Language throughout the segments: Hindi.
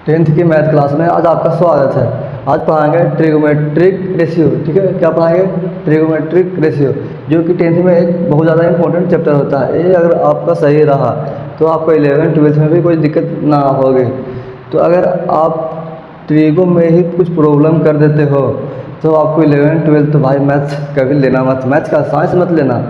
10th की मैथ क्लास में आज आपका स्वागत है। आज पढ़ाएंगे ट्रिगोमेट्रिक रेशियो। ठीक है, क्या पढ़ाएंगे? ट्रिगोमेट्रिक रेशियो, जो कि 10th में एक बहुत ज़्यादा इंपॉर्टेंट चैप्टर होता है। ये अगर आपका सही रहा तो आपको 11th 12th में भी कोई दिक्कत ना होगी। तो अगर आप ट्रिगो में ही कुछ प्रॉब्लम कर देते हो तो आपको 11th 12th तो भाई मैथ्स कभी लेना मत, मैथ्स का साइंस मत लेना,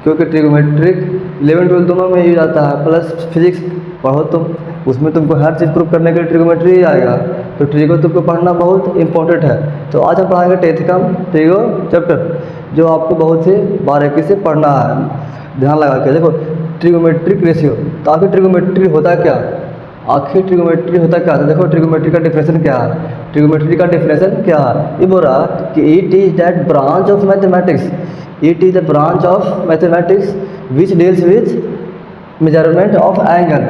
क्योंकि ट्रिगोमेट्रिक 11th 12th दोनों में यूज आता है। प्लस फिजिक्स पढ़ो तुम, उसमें तुमको हर चीज़ प्रूव करने के लिए ट्रिगोमेट्री ही आएगा। तो ट्रिगो तुमको पढ़ना बहुत इंपॉर्टेंट है। तो आज हम पढ़ाएंगे 10th का ट्रिगो चैप्टर, जो आपको बहुत ही बारीकी से पढ़ना है। ध्यान लगा के देखो, ट्रिगोमेट्रिक रेशियो। तो आखिर ट्रिगोमेट्री होता क्या? आखिर ट्रिगोमेट्री होता क्या है? देखो, ट्रिगोमेट्री का डिफिनेशन क्या है? ट्रिगोमेट्री का डिफिनेशन क्या है? ये बोल रहा कि it is that branch of mathematics, it is the branch of mathematics which deals with measurement of angle.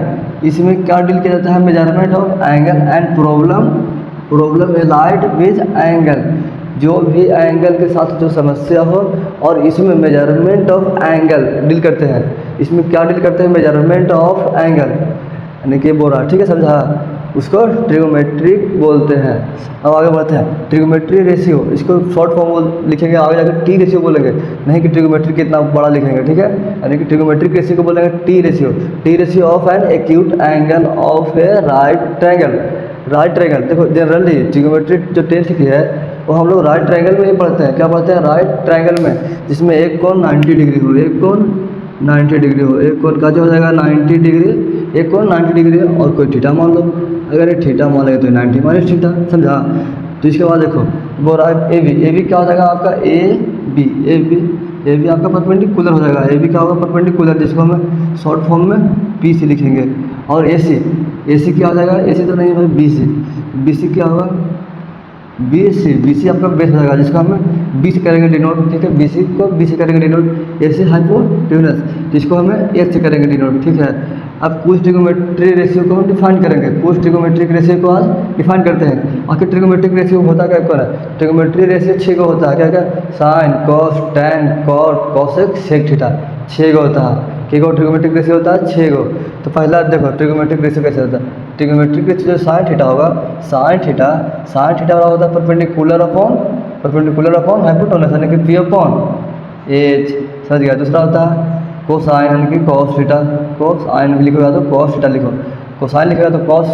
इसमें क्या डील किया जाता है? Measurement of angle and problem related with angle, जो भी एंगल के साथ जो समस्या हो, और इसमें मेजरमेंट ऑफ एंगल डील करते हैं। इसमें क्या डील करते हैं? मेजरमेंट ऑफ एंगल, यानी कि बोरा। ठीक है, समझा? उसको ट्रिगोमेट्रिक बोलते हैं। अब आगे बढ़ते हैं। ट्रिगोमेट्री रेशियो, इसको शॉर्ट फॉर्म लिखेंगे, आगे जाकर टी रेशियो बोलेंगे, नहीं कि ट्रिगोमेट्री कितना बड़ा लिखेंगे। ठीक है, यानी कि ट्रिगोमेट्रिक रेशियो को बोलेंगे T ratio. T ratio of an acute angle of A right triangle. Right triangle, देखो जनरली ट्रिगोमेट्री जो 10th की है वो हम लोग राइट ट्रायंगल में ही पढ़ते हैं। क्या पढ़ते हैं? राइट ट्रायंगल में, जिसमें एक कोण 90 डिग्री हो, एक कोण 90 डिग्री हो, एक कोण का जो हो जाएगा 90 डिग्री, एक कोण 90 डिग्री और कोई थीटा मान लो। अगर ये थीटा मान लेंगे तो 90 माइनस थीटा, समझा? तो इसके बाद देखो वो राइट ए बी क्या हो जाएगा आपका? ए बी आपका परपेंडिकुलर हो जाएगा। ए बी क्या होगा? परपेंडिकुलर, जिसको हम शॉर्ट फॉर्म में पी सी लिखेंगे। और ए सी क्या हो जाएगा? ए सी तो नहीं भाई, बी सी क्या होगा? बी सी आपका बेस हो जाएगा, जिसको हम बी से करेंगे डिनोट। ठीक है, बी से करेंगे डिनोट। ए सी हाइपोटेन्यूस, जिसको हमें एच से करेंगे डिनोट। ठीक है, अब कुछ ट्रिगोमेट्री रेशियो को हम डिफाइन करेंगे। कुछ ट्रिगोमेट्रिक रेशियो को आज डिफाइन करते हैं। आखिर ट्रिगोमेट्रिक रेशियो होता क्या कौन है? ट्रिगोमेट्री रेशियो 6 को होता है। क्या क्या? Sine, cos, tan, cot, cosec, sec, theta, 6 को होता है। क्या को ट्रिगोमेट्रिक रेशियो होता है? 6 को। तो पहला देखो ट्रिगोमेट्रिक रेशियो कैसे होता है। ट्रिगोमेट्रिक रेशियो जो साइन थीटा होगा, साइन थीटा वाला होता है परपेंडिकुलर अपॉन हाइपोटेन्यूस, यानी कि पी अपॉन एच। समझ गया? दूसरा होता है कोसाइन, यानी कि कॉस थीटा। कोसाइन लिखोगा तो कॉस थीटा लिखो, कोसाइन लिखेगा तो कॉस।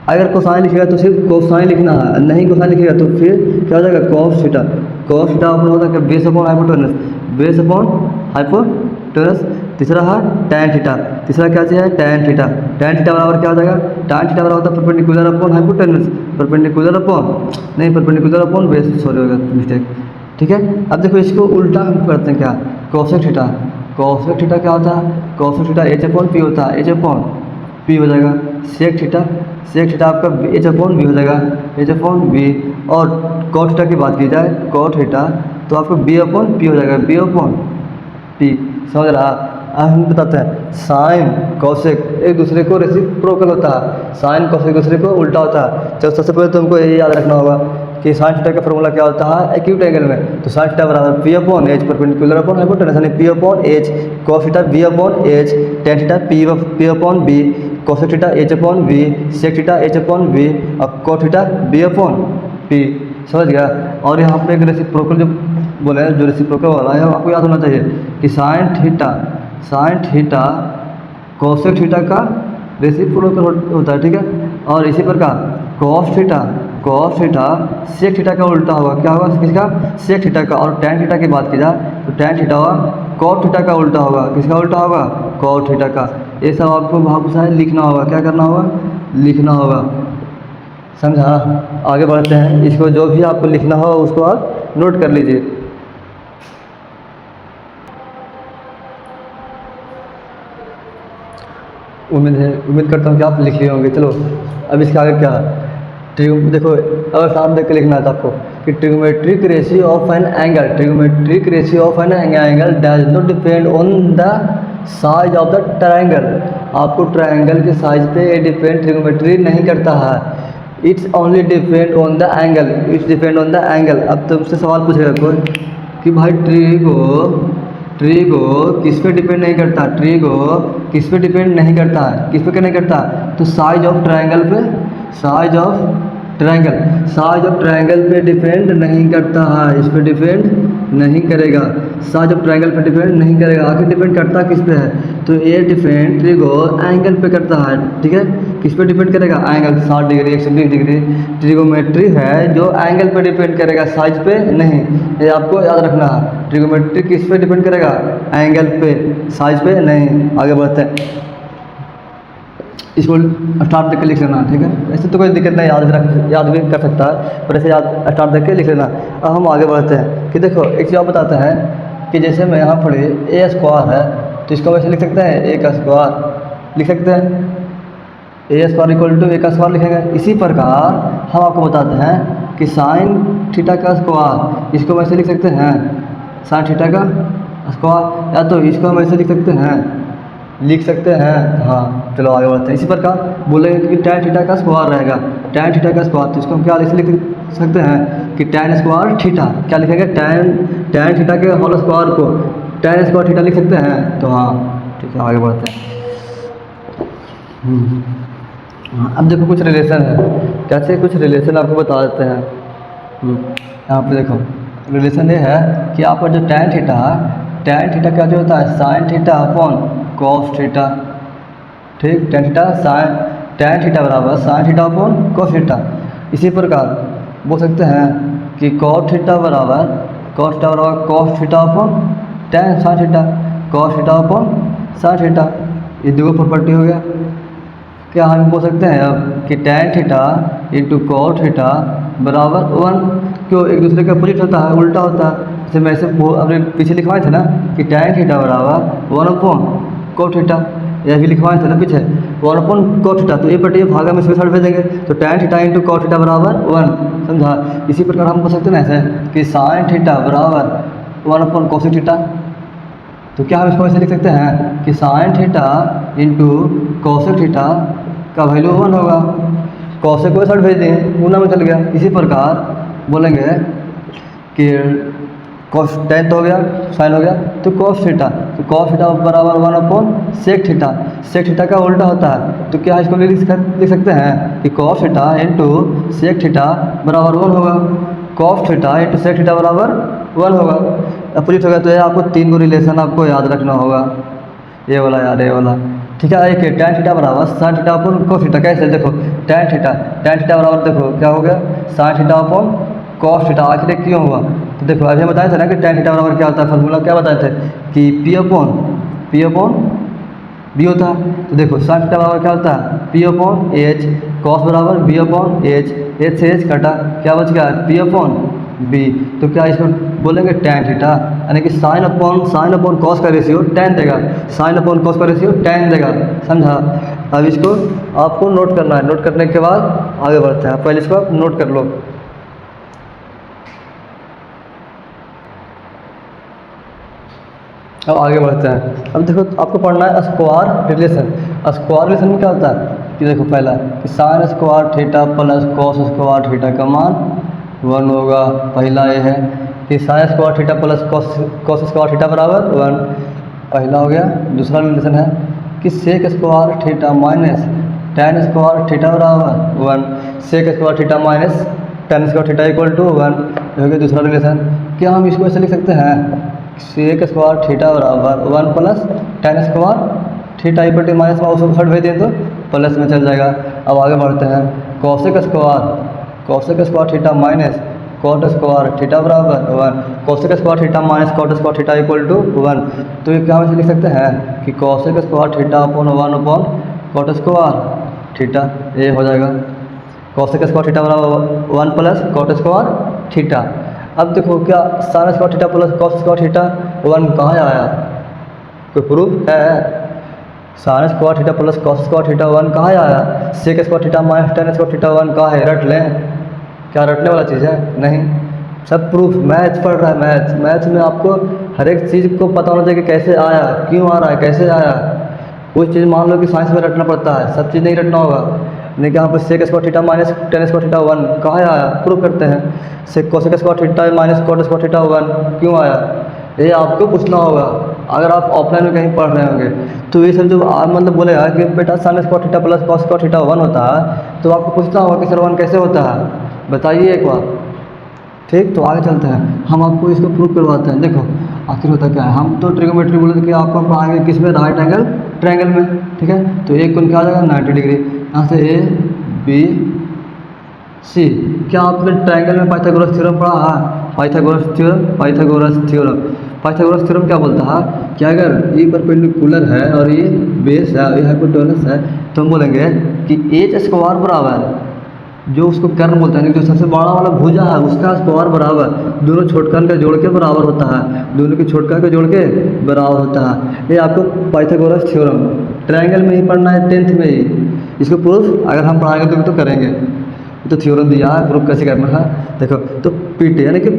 अगर कोसाइन लिखेगा तो सिर्फ कोसाइन लिखना है, नहीं कोसाइन लिखेगा तो फिर क्या हो जाएगा? Cos theta. कॉस थीटा अपना होता है base upon hypotenuse, base upon hypotenuse. तीसरा है टैन थीटा। तीसरा क्या चाहिए? Tan theta. टैन थीटा बराबर क्या हो जाएगा? टैन थीटा बराबर होता है perpendicular upon hypotenuse, perpendicular upon base, sorry हो गया मिस्टेक। ठीक है, अब देखो इसको उल्टा हम करते हैं। क्या? Cosec theta. कॉसेक थीटा क्या होता है? Cosec theta H upon P होता है, एच अपॉन पी हो जाएगा। सेक थीटा आपका एच अपॉन बी हो जाएगा, एच अपॉन बी। और कॉट थीटा की बात की जाए, कॉट थीटा तो आपको बी अपॉन पी हो जाएगा, बी अपॉन पी। समझ रहा? अब हम बताते हैं साइन कॉसेक एक दूसरे को रेसिप्रोकल होता है। साइन कॉसेक एक दूसरे को उल्टा होता है। चलो सबसे पहले तुमको ये याद रखना होगा कि साइन थीटा का फॉर्मूला क्या होता है एक्यूट एंगल में। तो साइन थीटा बराबर P upon H perpendicular upon hypotenuse, यानी P upon H. Cos theta B upon H, tan theta P upon B, cosec theta H upon B, sec theta H upon B, और cot theta B upon P. समझ गया? और यहाँ पे एक रेसिप्रोकल जो बोले हैं, जो रेसिप्रोकल वाला है, आपको याद होना चाहिए कि साइन थीटा कॉसेक थीटा का रेसिप्रोकल होता है। ठीक है, और इसी प्रकार कॉस थीटा सेक थीटा का उल्टा होगा। क्या होगा? किसका? सेक थीटा का। और टैन थीटा की बात की जाए तो टैन थीटा होगा कॉट थीटा का उल्टा होगा। किसका उल्टा होगा? कॉट थीटा का। ये सब आपको बहुत लिखना होगा। क्या करना होगा? लिखना होगा। समझा? आगे बढ़ते हैं। इसको जो भी आपको लिखना हो उसको आप नोट कर लीजिए। उम्मीद करता हूँ कि आप लिख लिए होंगे। चलो अब इसके आगे क्या है? देखो, अगर सामने देख के लिखना है तो आपको कि trigonometric ratio of an angle, trigonometric ratio of an angle does not depend on the size of the triangle. आपको ट्रायंगल के साइज पे डिपेंड ट्रिगोमेट्री नहीं करता है। It's only depend on the angle, it's depend on the angle. अब तुमसे सवाल पूछेगा कोई कि भाई ट्रिगो किस पे डिपेंड नहीं करता? ट्रिगो किस पे डिपेंड नहीं करता है? किस पे नहीं करता? तो साइज ऑफ ट्रायंगल पे साइज ऑफ ट्रायंगल पे डिपेंड नहीं करता है, इस पे डिपेंड नहीं करेगा। साइज ऑफ ट्रायंगल पे डिपेंड नहीं करेगा। आखिर डिपेंड करता किस पे है, तो ये डिपेंड ट्रिगो एंगल पे करता है। ठीक है, किस पे डिपेंड करेगा, एंगल 60 डिग्री 120 डिग्री ट्रिगोमेट्री है जो एंगल पे डिपेंड करेगा, साइज पे नहीं। ये आपको याद रखना है, ट्रिगोमेट्री किस पे डिपेंड करेगा, एंगल पे, साइज पे नहीं। आगे बढ़ते हैं, इसको स्टार्ट देख के लिख लेना। ठीक है, ऐसे तो कोई दिक्कत नहीं, याद भी कर सकता है, पर ऐसे याद स्टार्ट देख के लिख लेना। अब हम आगे बढ़ते हैं कि देखो एक चीज़ आप बताते हैं कि जैसे मैं यहाँ पढ़े ए स्क्वायर है, तो इसको वैसे लिख सकते हैं ए का स्क्वायर लिख सकते हैं, ए स्क्वायर इक्वल टू ए का स्क्वायर लिखेंगे। इसी प्रकार हम आपको बताते हैं कि साइन थीटा का स्क्वायर, इसको वैसे लिख सकते हैं साइन थीटा का स्क्वायर, या तो इसको हम ऐसे लिख सकते हैं। हाँ चलो आगे बढ़ते हैं। इसी प्रकार बोलेंगे कि टैन थीटा का स्क्वायर रहेगा, टैन थीटा का स्क्वायर, तो इसको हम क्या लिख सकते हैं कि टैन स्क्वायर थीटा, क्या लिखेंगे, टैन थीटा के होल स्क्वायर को टैन स्क्वायर थीटा लिख सकते हैं। तो हाँ ठीक है, आगे बढ़ते हैं। अब देखो कुछ रिलेशन है, कैसे कुछ रिलेशन आपको बता देते हैं। यहाँ पे देखो रिलेशन ये है कि आपका जो टैन थीटा क्या जो होता है, sine theta upon cos theta. ठीक, टैन थीटा बराबर sine theta upon cos theta. इसी प्रकार बोल सकते हैं कि कॉस थीटा बराबर cos theta upon tan sine theta, cos theta upon sine theta. ये दो प्रॉपर्टी हो गया। क्या हम बोल सकते हैं अब कि tan theta into cos theta बराबर 1, क्यों, एक दूसरे के अपोजिट होता है, उल्टा होता है। जैसे मैं ऐसे अपने पीछे लिखवाए थे ना कि टैन थीटा बराबर 1 अपॉन कॉस थीटा, यह भी लिखवाए थे ना पीछे 1 अपॉन कॉस थीटा, तो ये बटे भागा में इसके साइड भेजेंगे, तो tan theta into cos theta बराबर 1, समझा। इसी प्रकार हम बोल सकते हैं ऐसे कि साइन थीटा बराबर 1 अपॉन कॉस थीटा, तो क्या हम इसको ऐसे लिख सकते हैं कि sine theta into cosec theta का वैल्यू 1 होगा, कॉसेक को साइड भेज दें, गुना में चल गया। इसी प्रकार बोलेंगे कि कॉस टैन तो हो गया, साइन हो गया, तो कॉस थीटा, तो कॉस थीटा बराबर 1 upon sec theta, sec theta का उल्टा होता है, तो क्या इसको लिख सकते हैं कि cos theta into sec theta बराबर 1 होगा, cos theta into sec theta बराबर 1 होगा, अपोजिट होगा। तो ये आपको 3 गो रिलेशन आपको याद रखना होगा, ये वाला याद, ये वाला। ठीक है, एक टैन थीटा बराबर sine theta upon cos theta, कैसे देखो टैन थीटा बराबर देखो क्या हो गया, sine theta upon cos theta. आखिर क्यों हुआ, तो देखो अभी हम बताए थे ना कि टैन थीटा बराबर क्या होता है, फार्मूला क्या बताए थे कि पी अपॉन बी होता है। तो देखो साइन थीटा बराबर क्या होता है, पी अपॉन एच, कॉस बराबर बी अपॉन एच, एच से एच कटा, क्या बच गया, पी अपॉन बी। तो क्या इसको बोलेंगे टैन थीटा, यानी कि साइन अपॉन कॉस का रेशियो टैन देगा, साइन अपॉन कॉस का रेशियो टैन देगा, समझा। अब इसको आपको नोट करना है, नोट करने के बाद आगे बढ़ते हैं। पहले इसको आप नोट कर लो। अब आगे बढ़ते हैं। अब देखो आपको पढ़ना है स्क्वायर रिलेशन। स्क्वायर रिलेशन में क्या होता है कि देखो पहला कि sine square theta plus cos square theta का मान 1 होगा। पहला ये है कि sine square theta plus cos square theta बराबर 1, पहला हो गया। दूसरा रिलेशन है कि sec square theta minus tan square theta बराबर 1, sec square theta minus tan square theta equal to 1, ये हो गया दूसरा रिलेशन। क्या हम इसको ऐसे लिख सकते हैं, सेक स्क्वायर थीटा बराबर 1 plus tan square theta equal to minus में उसको थर्ड भेज दें तो प्लस में चल जाएगा। अब आगे बढ़ते हैं, cosec square theta minus cot square theta बराबर 1, cosec square theta minus cot square theta equal to 1। तो ये क्या हम लिख सकते हैं कि cosec square theta upon 1 upon cot square theta, ये हो जाएगा। कॉसेक स्क्वायर थीटा बराबर 1 प्लस कॉट स्क्वायर थीटा। अब देखो क्या sine square theta plus cos square theta 1 कहाँ आया, कोई प्रूफ है, sine square theta plus cos square theta 1 कहाँ आया, sec square theta minus tan square theta 1 कहाँ है, रट लें, क्या रटने वाला चीज़ है, नहीं, सब प्रूफ। मैथ्स पढ़ रहा है, मैथ्स में आपको हर एक चीज़ को पता होना चाहिए कि कैसे आया, क्यों आ रहा है, कैसे आया। कोई चीज़ मान लो कि साइंस में रटना पड़ता है, सब चीज़ नहीं रटना होगा। नहीं कि यहाँ पर sec square theta minus tan square theta 1 कहाँ आया, प्रूव करते हैं। Sec cosec square theta minus cot square theta 1 क्यों आया, ये आपको पूछना होगा। अगर आप ऑफलाइन में कहीं पढ़ रहे होंगे तो ये सब जो आप मतलब बोलेगा कि बेटा sign square theta plus cos square theta 1 होता है, तो आपको पूछना होगा कि सर 1 कैसे होता है, बताइए एक बार। ठीक, तो आगे चलते हैं, हम आपको इसको प्रूव करवाते हैं। देखो आखिर होता क्या है, हम तो ट्रिगोमेट्री बोले थे कि आपको हम पढ़ाएंगे किस में, राइट एंगल ट्रायंगल में। ठीक है, तो एक कोण क्या आ जाएगा 90 डिग्री, यहाँ से ए बी सी। क्या आपने ट्रायंगल में पाइथागोरस थ्योरम पढ़ा है? पाइथागोरस थ्योरम क्या बोलता है कि अगर ये परपेंडिकुलर है और ये बेस है और ये हाइपोटेनस है, तो हम बोलेंगे कि एच स्क्वायर बराबर, जो उसको कर्ण बोलते हैं, जो सबसे बड़ा वाला भुजा है उसका स्क्वायर बराबर दोनों छोटकन का जोड़ के बराबर होता है, दोनों के छोटकन का जोड़ के बराबर होता है। ये आपको पाइथागोरस थ्योरम ट्रायंगल में ही पढ़ना है, 10th में ही। इसको प्रूफ अगर हम पढ़ाएंगे तो करेंगे। तो थ्योरम दिया है, प्रूफ कैसे करना है देखो। तो पीटी यानी कि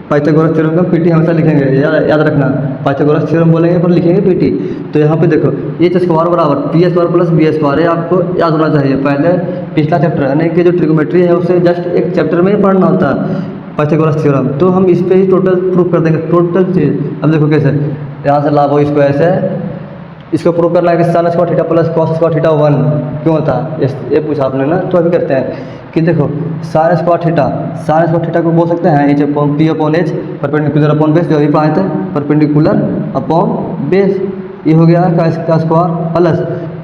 पाइथागोरस थ्योरम का पीटी हमेशा लिखेंगे, याद रखना। पाइथागोरस थ्योरम बोलेंगे पर लिखेंगे पीटी। तो यहाँ पे देखो एच स्क्वायर बराबर P square plus B square, ये आपको याद होना चाहिए। पहले पिछला चैप्टर यानी कि जो ट्रिगोमेट्री है उसे जस्ट एक चैप्टर में ही पढ़ना होता है पाइथागोरस थ्योरम। तो हम इस पर ही टोटल प्रूफ कर देंगे, टोटल चीज़। अब देखो कैसे, यहाँ से लाभ हो, इसको ऐसे इसको प्रूव करना है कि sine square theta plus cos square theta 1 क्यों होता है, ये पूछा आपने ना। तो अभी करते हैं कि देखो साइन स्क्वायर थीटा को बोल सकते हैं H upon P upon H, perpendicular upon base, जो अभी पढ़ाए थे, परपेंडिकुलर अपॉन बेस, ये हो गया का स्क्वायर। प्लस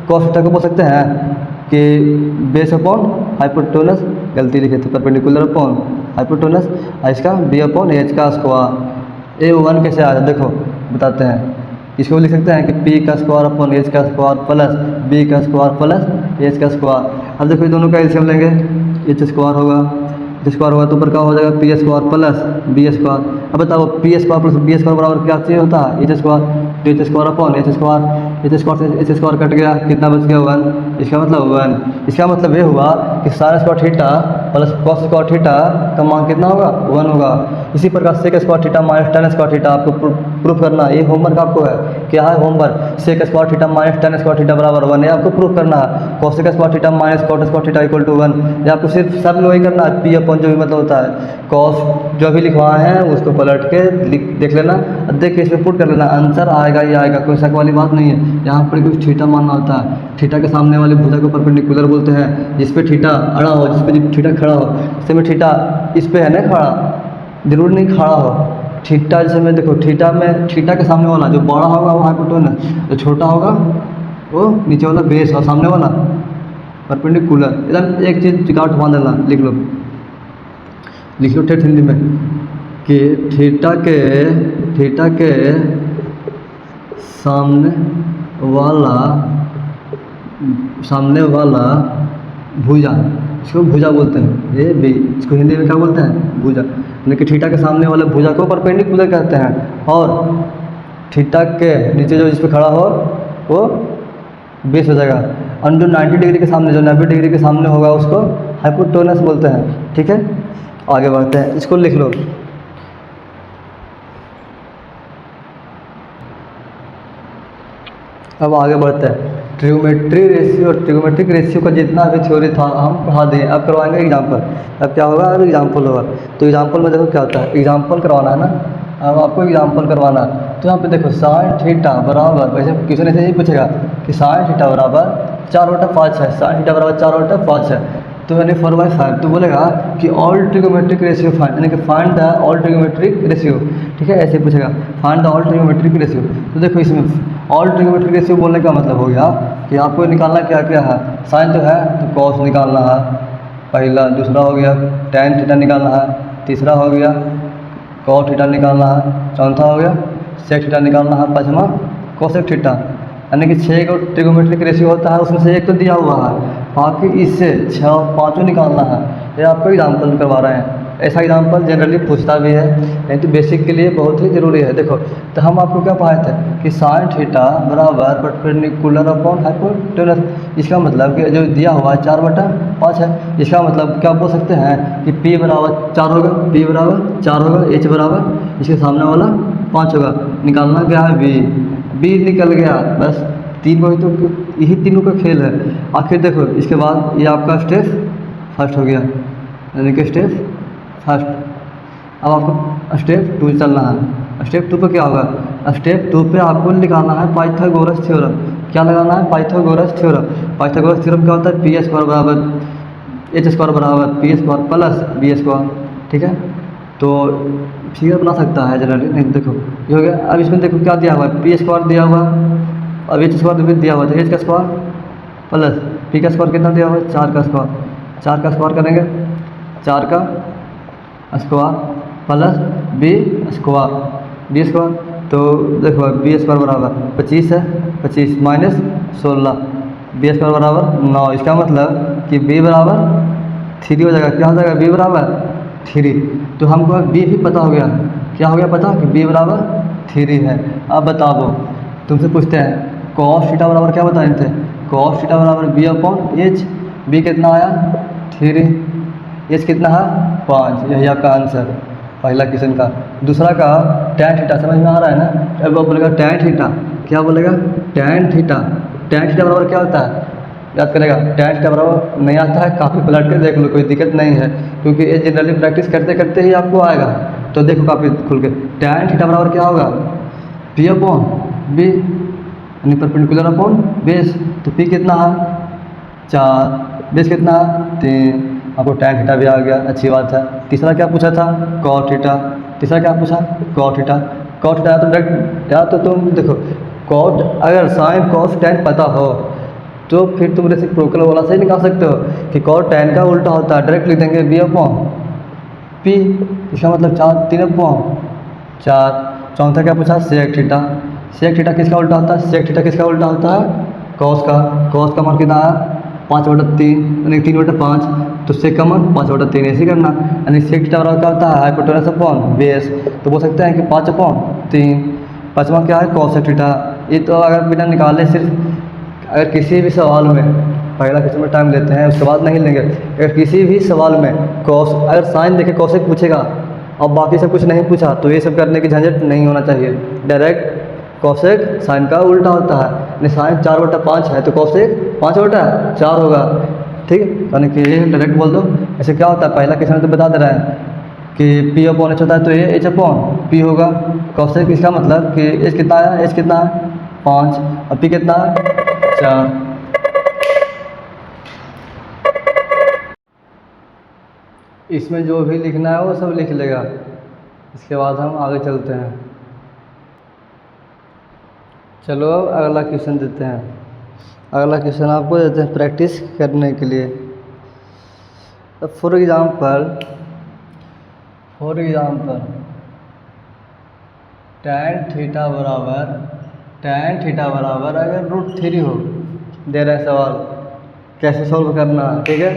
कॉस थीटा को बोल सकते हैं कि बेस अपॉन हाइपोटेनस, गलती लिखे थे, परपेंडिकुलर अपॉन हाइपोटेनस, इसका बी अपॉन एच का स्क्वायर। ए 1 कैसे आया देखो बताते हैं। इसको लिख सकते हैं कि पी का स्क्वायर अपॉन एच का स्क्वायर प्लस बी का स्क्वायर प्लस एच का स्क्वायर। अब देखो ये दोनों का एलसीएम लेंगे, एच स्क्वायर होगा तो ऊपर का हो जाएगा P square plus B square. अब बताओ P square plus B square बराबर क्या चाहिए होता है, एच स्क्वायर। तो H square upon H square से एच स्क्वायर कट गया, कितना बच गया 1। इसका मतलब 1, इसका मतलब ये हुआ कि sine square theta plus cos square theta का मान कितना होगा 1 होगा। इसी प्रकार sec square theta minus tan square theta आपको प्रूफ करना है। ये होमवर्क आपको है, क्या है homework, sec square theta minus tan square theta बराबर 1, ये आपको प्रूफ करना है। Cosec square theta minus cot square theta equal to 1, ये आपको सिर्फ सब वही करना है। पी अपॉन जो भी मतलब होता है, कॉस जो भी लिखवाए हैं उसको पलट के देख लेना, देख के इसमें पुट कर लेना, आंसर आएगा ही आएगा, कोई शक वाली बात नहीं है। यहाँ पर कुछ थीटा मानना होता है, थीटा के सामने वाले भुजा को परपेंडिकुलर बोलते हैं, जिस पे थीटा अड़ा हो, जिस पे थीटा खड़ा हो। जैसे में थीटा इस पे है ना खड़ा, जरूर नहीं खड़ा हो। थीटा जैसे में देखो, थीटा में थीटा के सामने वाला जो बड़ा होगा वो हाइपोटेनस, जो छोटा होगा वो नीचे वाला बेस, और सामने वाला परपेंडिकुलर। एकदम एक चीज़ गांठ बांध देना, लिख लो ठेठ हिंदी में कि थीटा के सामने वाला भुजा, इसको भुजा बोलते हैं, ये भी इसको हिंदी में क्या बोलते हैं, भुजा। यानी कि थीटा के सामने वाले भुजा को परपेंडिकुलर कहते हैं, और थीटा के नीचे जो जिस पे खड़ा हो वो बेस हो जाएगा। और जो 90 डिग्री के सामने, जो 90 डिग्री के सामने होगा उसको हाइपोटेनस बोलते हैं। ठीक है, आगे बढ़ते हैं, इसको लिख लो। अब आगे बढ़ते हैं, ट्रिगोमेट्रिक रेशियो का जितना भी थ्योरी था हम पढ़ा दें। अब करवाएंगे एग्जाम्पल। अब क्या होगा, अब एग्जाम्पल होगा। तो एग्जाम्पल में देखो क्या होता है, एग्जाम्पल करवाना है ना, अब आपको एग्जाम्पल करवाना है। तो यहाँ पे देखो साइन थीटा बराबर, वैसे क्वेश्चन ऐसे ही पूछेगा कि साइन थीटा बराबर 4/5 है, साइन थीटा बराबर 4/5 है, तो यानी 4/5। तो बोलेगा कि ऑल ट्रिगोमेट्रिक रेशियो फाइंड, यानी कि find the all trigonometric ratio. ठीक है, ऐसे पूछेगा find the all trigonometric ratio. तो देखो इसमें ऑल ट्रिगोमेट्रिक रेशियो बोलने का मतलब हो गया कि आपको निकालना क्या क्या है। साइन तो है तो कॉस निकालना है पहला, दूसरा हो गया टैन थीटा निकालना है, तीसरा हो गया कॉट थीटा निकालना है, चौथा हो गया सेक थीटा निकालना है, पाँचवा कोसेक थीटा। यानी कि 6 का ट्रिगोमेट्रिक रेशियो होता है, उसमें से एक तो दिया हुआ है, बाकी इससे 6 पाँचों निकालना है। ये आपको एग्जाम्पल करवा रहे हैं। ऐसा एग्जाम्पल जनरली पूछता भी है, नहीं तो बेसिक के लिए बहुत ही ज़रूरी है। देखो तो हम आपको क्या पढ़ाए थे कि साइन थीटा बराबर परपेंडिकुलर अपॉन हाइपोटेनस। इसका मतलब कि जो दिया हुआ है 4/5 है, इसका मतलब क्या बोल सकते हैं कि P बराबर 4 होगा, P बराबर 4 होगा, H बराबर इसके सामने वाला 5 होगा। निकालना क्या है, B निकल गया, बस 3 वही तो, यही तीनों का खेल है। आखिर देखो इसके बाद ये आपका स्टेप फर्स्ट हो गया, यानी कि स्टेप फर्स्ट। अब आपको स्टेप 2 चलना है। स्टेप 2 पर क्या होगा, स्टेप 2 पे आपको निकालना है पाइथागोरस थ्योरम। क्या लगाना है? Pythagoras theorem. पाइथागोरस थ्योरम क्या होता है? पी स्क्वायर बराबर एच स्क्वायर बराबर P square plus B square. ठीक है, तो फिगर बना सकता है जनरली। नहीं देखो ये हो गया। अब इसमें देखो क्या दिया हुआ है, पी स्क्वायर दिया हुआ है, अब एच स्क्वायर भी दिया हुआ है, तो एच का स्क्वायर प्लस पी का स्क्वायर कितना दिया हुआ है? 4 का स्क्वायर। 4 का स्क्वायर करेंगे, 4 का स्क्वायर प्लस बी स्क्वायर, तो देखो बी स्क्वायर बराबर 25 है, 25 माइनस 16, बी स्क्वायर बराबर 9। इसका मतलब कि बी बराबर 3 हो जाएगा। क्या हो जाएगा? बी बराबर 3। तो हमको अब बी भी पता हो गया। क्या हो गया पता? कि बी बराबर 3 है। अब बताओ, तुमसे पूछते हैं कॉस थीटा बराबर क्या बताए थे? कॉस थीटा बराबर बी अपॉन एच। बी कितना आया? 3। एच कितना है? 5। यही आपका आंसर पहला क्वेश्चन का। दूसरा का टैन थीटा समझ में आ रहा है ना? अब वो बोलेगा टैन थीटा। क्या बोलेगा? Tan theta. टैन थीटा बराबर क्या होता है? याद करेगा। टैन थीटा बराबर नहीं आता है, काफ़ी पलट के देख लो, कोई दिक्कत नहीं है, क्योंकि ये जनरली प्रैक्टिस करते करते ही आपको आएगा। तो देखो काफ़ी खुल के, टैन थीटा बराबर क्या होगा? पी अपॉन बी यानी परपेंडिकुलर अपॉन बेस। तो पी कितना है? 4, बेस कितना है? 3। आपको टैन थीटा भी आ गया, अच्छी बात है। तीसरा क्या पूछा था? Cot theta. तीसरा क्या पूछा? Cot theta. कॉट थीटा तो डायरेक्ट, या तो तुम देखो कॉट, अगर साइन कॉस टैन पता हो तो फिर तुम रेसिप्रोकल वाला से ही निकाल सकते हो कि कॉट टैन का उल्टा होता है। डायरेक्ट लिख देंगे बी अपॉन पी, इसका मतलब 4, 3 अपॉन 4। चौथा क्या पूछा? सेक थीटा। सेक थीटा किसका उल्टा होता है? सेक थीटा किसका उल्टा होता है? कॉस का। कॉस का मान कितना है? 5/3 यानी 3/5। तो सेक का मान 5/3 ऐसे करना। यानी सेक थीटा बराबर क्या होता है? Hypotenuse upon base. तो बोल सकते हैं कि 5/3। पाँचवा क्या है? Cosec theta. ये तो अगर बिना निकाले सिर्फ अगर किसी भी सवाल में, पहला क्वेश्चन में टाइम लेते हैं उसके बाद नहीं लेंगे, अगर किसी भी सवाल में कॉस, अगर साइन देखे कॉसेक पूछेगा और बाकी सब कुछ नहीं पूछा, तो ये सब करने की झंझट नहीं होना चाहिए। डायरेक्ट कॉसेक साइन का उल्टा होता है। यानी साइन 4/5 है तो कॉसेक 5/4 होगा। ठीक है, यानी कि ये डायरेक्ट बोल दो। ऐसे क्या होता है? पहला क्वेश्चन तो बता दे रहा है कि पी अपॉन एच होता है, तो ये एच अपॉन पी होगा। कॉसेक इसका मतलब कि एच कितना आया? एच कितना है? 5 और पी कितना है? 4। इसमें जो भी लिखना है वो सब लिख लेगा। इसके बाद हम आगे चलते हैं। चलो अब अगला क्वेश्चन देते हैं। अगला क्वेश्चन आपको देते हैं प्रैक्टिस करने के लिए। अब फॉर एग्जाम्पल टैन थीटा बराबर अगर √3 हो, दे रहे हैं सवाल कैसे सॉल्व करना है। ठीक है,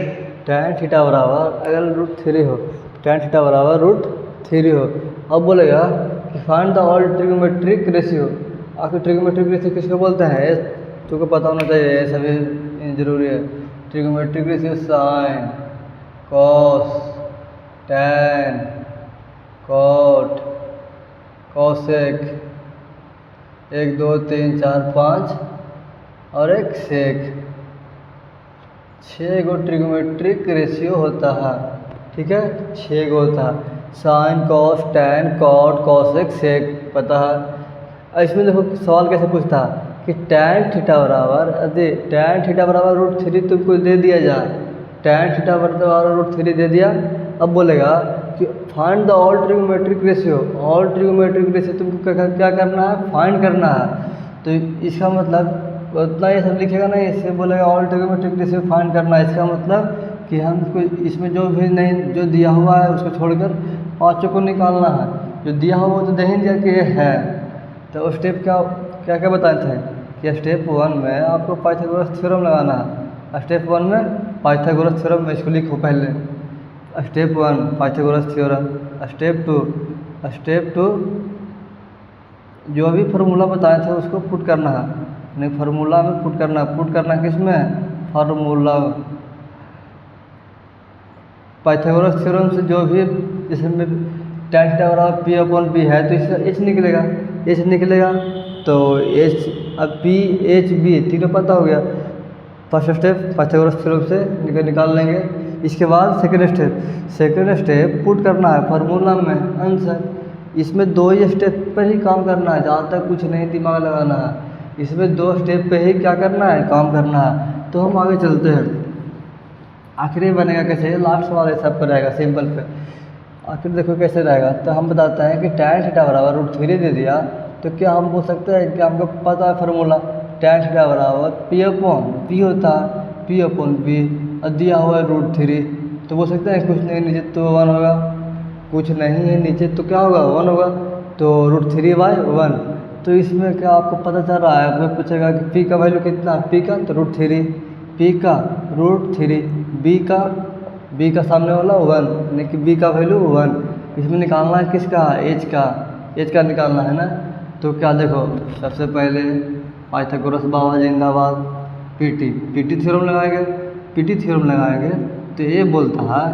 टैन थीटा बराबर अगर √3 हो, टैन थीटा बराबर √3 हो। अब बोलेगा कि find the all trigonometric ratio. आखिर ट्रिग्नोमेट्रिक रेशियो किसको बोलते हैं? ये तुमको पता होना चाहिए, ये सभी जरूरी है। Trigonometric ratio sine, cos, tan, cot, cosec, 1 2 3 4 5 और एक सेक। 6 गो ट्रिग्नोमेट्रिक रेशियो होता है। ठीक है, 6 गो होता है। Sine, cos, tan, cot, cosec, sec पता है। अब इसमें देखो सवाल कैसे पूछता है कि टैन थीटा बराबर, टैन थीटा बराबर √3 तुमको दे दिया जाए, टैन थीटा बराबर √3 दे दिया। अब बोलेगा कि find the all trigonometric ratio. All trigonometric ratio तुमको क्या करना है? फाइंड करना है। तो इसका मतलब उतना ये सब लिखेगा नहीं, इससे बोलेगा ऑल ट्रिग्नोमेट्रिक रेशियो फाइंड करना है। इसका मतलब कि हमको इसमें जो भी नहीं, जो दिया हुआ है उसको छोड़कर पाँचों को निकालना है। जो दिया हुआ वो तो दे ही दिया कि ये है। तो स्टेप क्या क्या बताए थे कि स्टेप 1 में आपको पाइथागोरस थ्योरम लगाना है। स्टेप 1 में पाइथागोरस थ्योरम में इसको लिखो पहले। Step 1 Pythagoras theorem. स्टेप 2 जो भी फार्मूला बताए थे उसको पुट करना है, नहीं फार्मूला में पुट करना किस में? फार्मूला। पाइथागोरस थ्योरम से जो भी, जैसे टैन थीटा बराबर पी अपॉन बी है तो इसका एच निकलेगा। तो एच, अब पी एच बी तीनों पता हो गया। फर्स्ट स्टेप पाइथागोरस थ्योरम से निकाल लेंगे। इसके बाद सेकंड स्टेप पुट करना है फार्मूला में आंसर। इसमें 2 ही स्टेप पर ही काम करना है, ज़्यादा कुछ नहीं दिमाग लगाना है। इसमें 2 स्टेप पे ही क्या करना है, काम करना है। तो हम आगे चलते हैं। आखिर ये बनेगा कैसे, लास्ट वाले सब पर रहेगा सिंपल पे। आखिर देखो कैसे रहेगा, तो हम बताते हैं कि tan थीटा बराबर √3 दे दिया, तो क्या हम बोल सकते हैं कि हमको पता है फार्मूला tan थीटा बराबर P/P होता है, P/P और दिया हुआ है √3, तो बोल सकते हैं कुछ नहीं नीचे तो 1 होगा, कुछ नहीं है नीचे तो क्या होगा 1 होगा, तो √3/1। तो इसमें क्या आपको पता चल रहा है, आपको पूछेगा कि P का वैल्यू कितना है, P का तो √3, P का √3, B का सामने वाला 1, यानी कि B का वैल्यू 1। इसमें निकालना है किसका, H का निकालना है ना। तो क्या देखो, सबसे पहले पाइथागोरस बाबा जिंदाबाद, पीटी थ्योरम लगाएंगे। तो ये बोलता है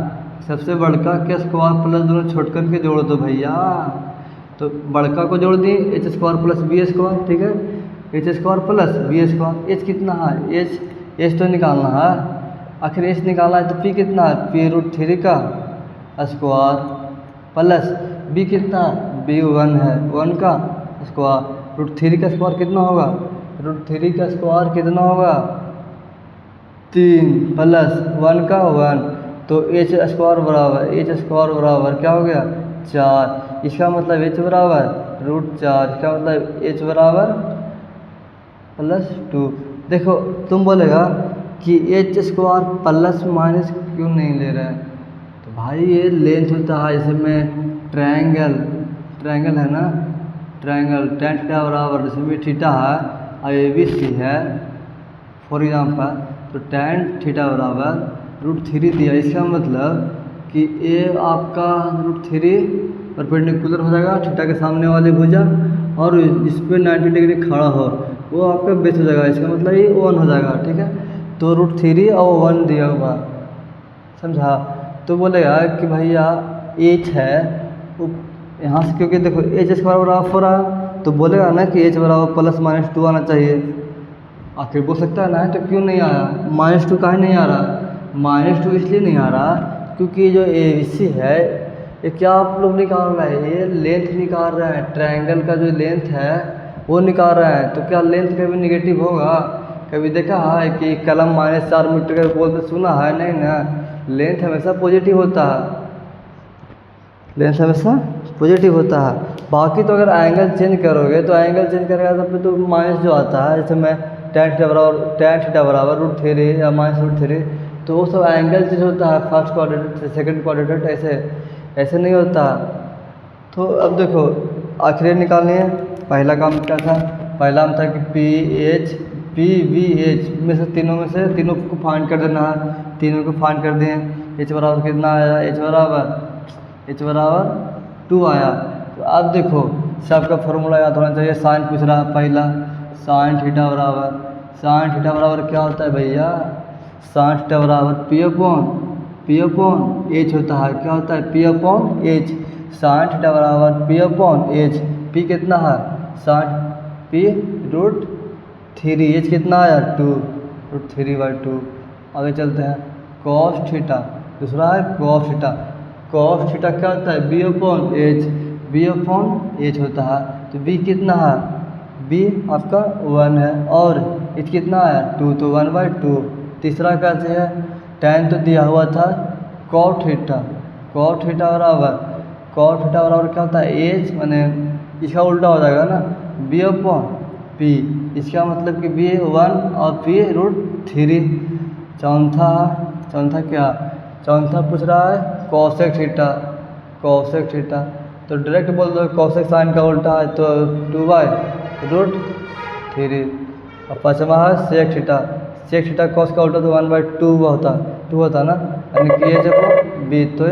सबसे बड़का के स्क्वायर प्लस दोनों छोटकन के जोड़ दो भैया। तो बड़का को जोड़ दिए h² प्लस b², ठीक है, h² प्लस b²। एच कितना है, एच तो निकालना है, आखिर एच निकालना है तो p कितना है, P√3 का स्क्वायर प्लस b कितना है, b1 है, 1 का स्क्वायर। √3 का स्क्वायर कितना होगा, √3 का स्क्वायर कितना होगा 3 प्लस 1 का 1, तो h² बराबर क्या हो गया 4। इसका मतलब h बराबर √4, इसका मतलब h बराबर +2। देखो तुम बोलेगा कि h² प्लस माइनस क्यों नहीं ले रहे हैं, तो भाई ये लेंथ होता है, जैसे में ट्रायंगल है ना, ट्रायंगल tan थीटा बराबर जैसे में थीटा है और ABC है फॉर एग्जाम्पल, तो tan थीटा बराबर √3 दिया। इसका मतलब कि ये आपका √3 परपेंडिकुलर हो जाएगा थीटा के सामने वाली भुजा, और जिस पे 90 डिग्री खड़ा हो वो आपका बेस हो जाएगा। इसका मतलब ये 1 हो जाएगा, ठीक है। तो √3 और 1 दिया हुआ, समझा। तो बोलेगा कि भैया h है यहाँ से, क्योंकि देखो h² बराबर 4 आया, तो बोलेगा ना कि h बराबर +-2 आना चाहिए। आखिर बोल सकता है ना, तो क्यों नहीं आया, -2 काहे नहीं आ रहा, -2 इसलिए नहीं आ रहा क्योंकि जो ABC है ये क्या आप लोग निकाल रहे हैं, ये लेंथ निकाल रहे हैं, ट्रायंगल का जो लेंथ है वो निकाल रहे हैं। तो क्या लेंथ कभी नेगेटिव होगा, कभी देखा है कि कलम -4 मीटर का बोलते सुना है, नहीं ना। लेंथ हमेशा पॉजिटिव होता है, लेंथ हमेशा पॉजिटिव होता है। बाकी तो अगर एंगल चेंज करोगे तो एंगल चेंज करेगा तब तो माइनस जो आता है, जैसे मैं tan थीटा बराबर √3 या -√3, तो वो सब एंगल चेंज होता है, फर्स्ट क्वाड्रेंट से सेकंड क्वाड्रेंट, ऐसे नहीं होता। तो अब देखो आखिर निकालनी है। पहला काम क्या था, पहला हम था कि PVH में से तीनों को फाइंड कर देना है, तीनों को फाइंड कर दिए। h बराबर कितना आया, h बराबर 2 आया। तो अब देखो सबका फॉर्मूला याद होना चाहिए। साइन पूछ रहा है, पहला साइन थीटा बराबर क्या होता है भैया, साइन थीटा बराबर P/H होता है। क्या होता है, P/H। साइन थीटा बराबर P/H। P कितना है, साइन P√3, H कितना आया 2, √3/2। आगे चलते हैं। कॉस थीटा, दूसरा है कॉस थीटा क्या होता है, B/H होता है। तो B कितना है, B आपका 1 है, और H कितना है 2, तो 1/2। तीसरा कैसे है, tan तो दिया हुआ था, cot थीटा बराबर क्या होता है, H माने इसका उल्टा हो जाएगा ना, B/P। इसका मतलब कि B1 और P√3। चौथा पूछ रहा है cosec थीटा, तो डायरेक्ट बोल दो cosec साइन का उल्टा है तो 2/√3। और पाँचवा है sec थीटा cos का उल्टा तो 1/2 होता ना, यानी कि ये जब B तो